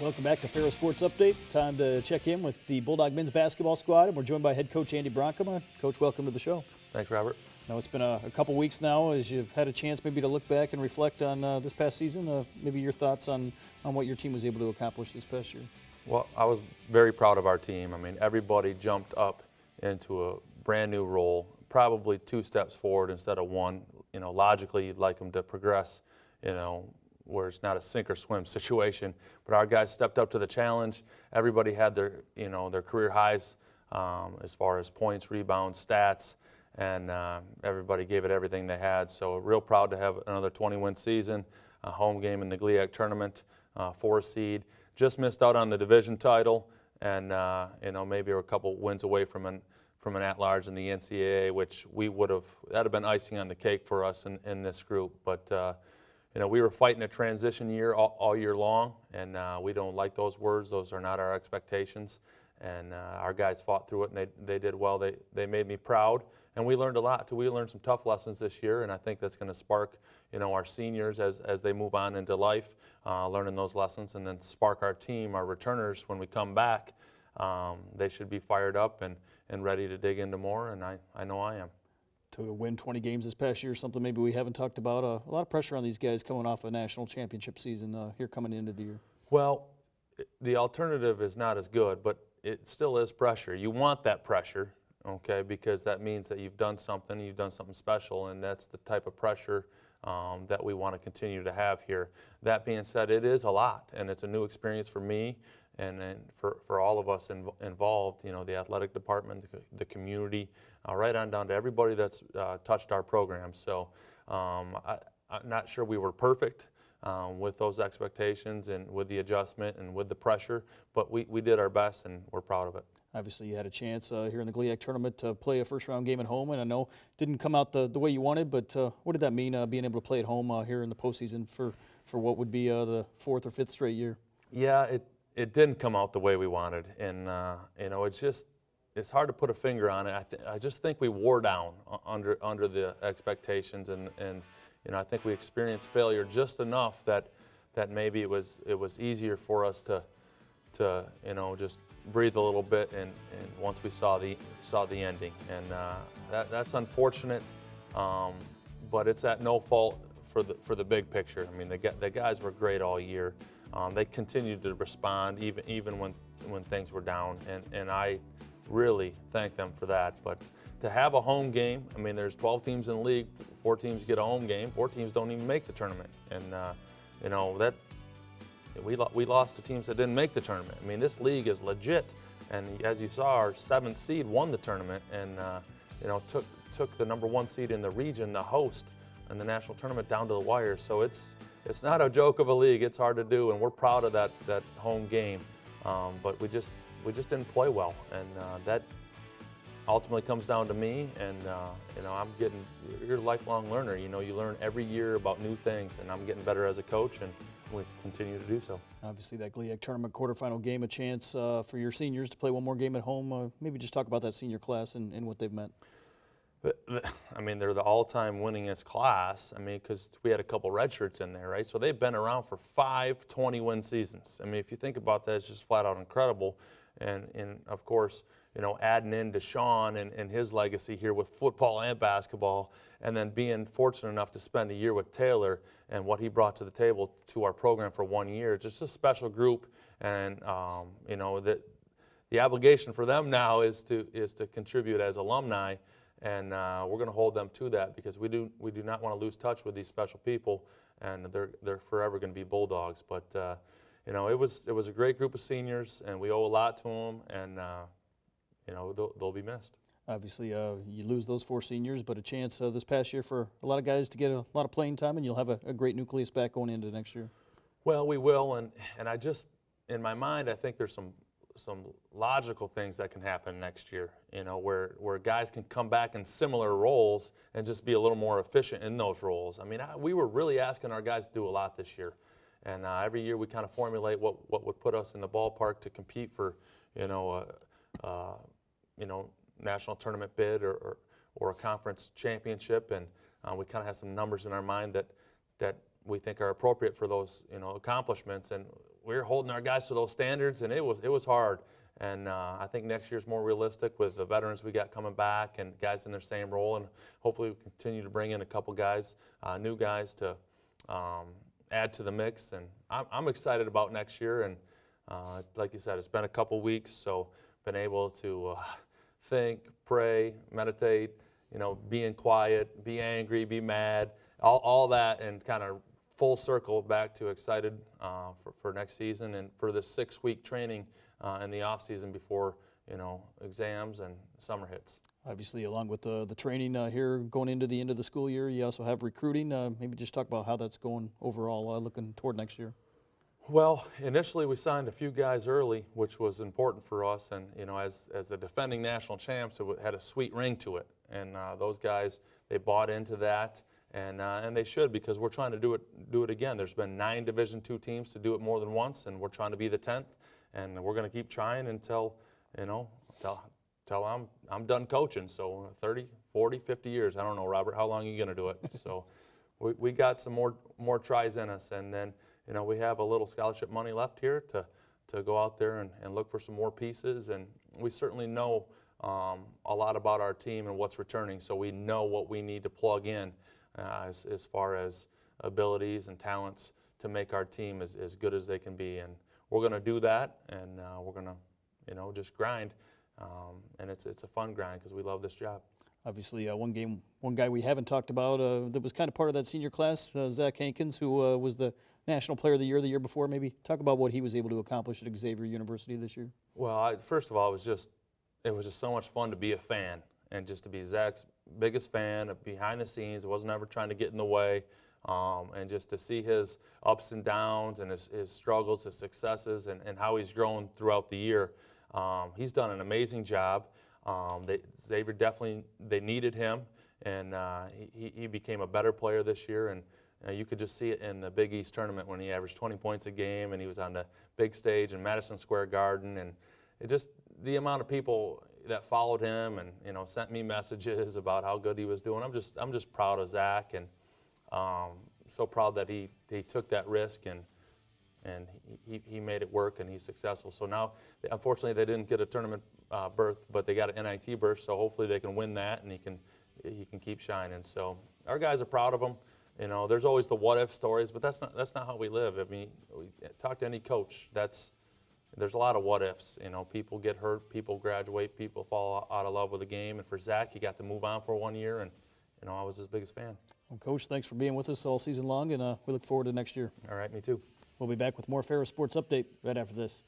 Welcome back to Ferris Sports Update. Time to check in with the Bulldog men's basketball squad, and we're joined by head coach Andy Bronkema. Coach, welcome to the show. Thanks, Robert. Now, it's been a couple weeks now as you've had a chance maybe to look back and reflect on this past season. Maybe your thoughts on what your team was able to accomplish this past year. Well, I was very proud of our team. I mean, everybody jumped up into a brand new role, probably 2 steps forward instead of 1. You know, logically, you'd like them to progress, you know, where it's not a sink or swim situation. But our guys stepped up to the challenge. Everybody had their, you know, their career highs as far as points, rebounds, stats, and everybody gave it everything they had. So real proud to have another 20-win season, a home game in the GLIAC tournament, 4 seed. Just missed out on the division title, and you know, maybe we're a couple wins away from an at-large in the NCAA, which we that'd have been icing on the cake for us in this group. But you know, we were fighting a transition year all year long, and we don't like those words. Those are not our expectations. And our guys fought through it, and they did well. They made me proud, and we learned a lot too. We learned some tough lessons this year, and I think that's going to spark, you know, our seniors as they move on into life, learning those lessons, and then spark our team, our returners, when we come back. They should be fired up and ready to dig into more, and I know I am. To win 20 games this past year, something maybe we haven't talked about. A lot of pressure on these guys coming off a national championship season here coming into the year. Well, the alternative is not as good, but it still is pressure. You want that pressure, okay, because that means that you've done something special, and that's the type of pressure that we want to continue to have here. That being said, it is a lot, and it's a new experience for me and for all of us involved, you know, the athletic department, the community, right on down to everybody that's touched our program. So I'm not sure we were perfect with those expectations and with the adjustment and with the pressure, but we did our best, and we're proud of it. Obviously, you had a chance here in the GLIAC tournament to play a first-round game at home, and I know it didn't come out the way you wanted, but what did that mean, being able to play at home here in the postseason for what would be the 4th or 5th straight year? Yeah, it didn't come out the way we wanted, and you know, it's hard to put a finger on it. I just think we wore down under the expectations, and you know, I think we experienced failure just enough that maybe it was easier for us to you know, just breathe a little bit, and once we saw the ending, and that's unfortunate, but it's at no fault for the big picture. I mean, the guys were great all year. They continued to respond even when things were down, and I really thank them for that. But to have a home game, I mean, there's 12 teams in the league, 4 teams get a home game, 4 teams don't even make the tournament, and you know, that we lost to teams that didn't make the tournament. I mean, this league is legit, and as you saw, our 7th seed won the tournament, and you know, took the #1 seed in the region, the host, in the national tournament, down to the wire. So it's not a joke of a league. It's hard to do, and we're proud of that home game. But we just didn't play well, and that ultimately comes down to me. And you know, you're a lifelong learner. You know, you learn every year about new things, and I'm getting better as a coach, and we continue to do so. Obviously, that GLIAC tournament quarterfinal game, a chance for your seniors to play one more game at home. Maybe just talk about that senior class and what they've meant. I mean, they're the all-time winningest class. I mean, because we had a couple redshirts in there, right? So they've been around for 5 20-win seasons. I mean, if you think about that, it's just flat out incredible. And of course, you know, adding in Deshaun and his legacy here with football and basketball, and then being fortunate enough to spend a year with Taylor and what he brought to the table to our program for 1 year, just a special group. And you know, the obligation for them now is to contribute as alumni. And we're going to hold them to that, because we do not want to lose touch with these special people, and they're forever going to be Bulldogs. But you know, it was a great group of seniors, and we owe a lot to them, and you know, they'll be missed. Obviously, you lose those 4 seniors, but a chance this past year for a lot of guys to get a lot of playing time, and you'll have a great nucleus back going into next year. Well, we will, and I just, in my mind, I think there's some logical things that can happen next year, you know, where guys can come back in similar roles and just be a little more efficient in those roles. I mean, we were really asking our guys to do a lot this year, and every year we kind of formulate what would put us in the ballpark to compete for, you know, national tournament bid or a conference championship, and we kind of have some numbers in our mind that we think are appropriate for those, you know, accomplishments, and we were holding our guys to those standards, and it was hard. And I think next year's more realistic with the veterans we got coming back and guys in their same role, and hopefully we continue to bring in a couple guys, new guys to add to the mix. And I'm excited about next year. And like you said, it's been a couple weeks, so been able to think, pray, meditate, being quiet, be angry, be mad, all that, and kind of full circle back to excited for next season and for the 6-week training in the off season before exams and summer hits. Obviously, along with the training here going into the end of the school year, you also have recruiting. Maybe just talk about how that's going overall, looking toward next year. Well, initially we signed a few guys early, which was important for us, and as the defending national champs, it had a sweet ring to it, and those guys, they bought into that, and they should, because we're trying to do it again. There's been 9 Division II teams to do it more than once, and we're trying to be the 10th, and we're going to keep trying until I'm done coaching. So 30, 40, 50 years, I don't know, Robert, how long are you going to do it? So we got some more tries in us, and then we have a little scholarship money left here to go out there and look for some more pieces, and we certainly know a lot about our team and what's returning, so we know what we need to plug in as far as abilities and talents to make our team as good as they can be. And we're going to do that, and we're going to just grind, and it's a fun grind because we love this job. Obviously, one guy we haven't talked about that was kind of part of that senior class, Zach Hankins, who was the National Player of the Year before. Maybe talk about what he was able to accomplish at Xavier University this year. Well, first of all, it was just so much fun to be a fan and just to be Zach's biggest fan behind the scenes. I wasn't ever trying to get in the way, and just to see his ups and downs and his struggles, his successes, and how he's grown throughout the year. He's done an amazing job. Xavier definitely, they needed him, and he became a better player this year. And you could just see it in the Big East tournament when he averaged 20 points a game, and he was on the big stage in Madison Square Garden. And it just, the amount of people that followed him and sent me messages about how good he was doing. I'm just proud of Zach, and so proud that he took that risk and he made it work, and he's successful. So now, unfortunately, they didn't get a tournament berth, but they got an NIT berth. So hopefully they can win that, and he can keep shining. So our guys are proud of him. There's always the what if stories, but that's not how we live. I mean, we talk to any coach. There's a lot of what ifs. People get hurt, people graduate, people fall out of love with the game. And for Zach, he got to move on for 1 year, and I was his biggest fan. Well, Coach, thanks for being with us all season long, and we look forward to next year. All right, me too. We'll be back with more Ferris Sports Update right after this.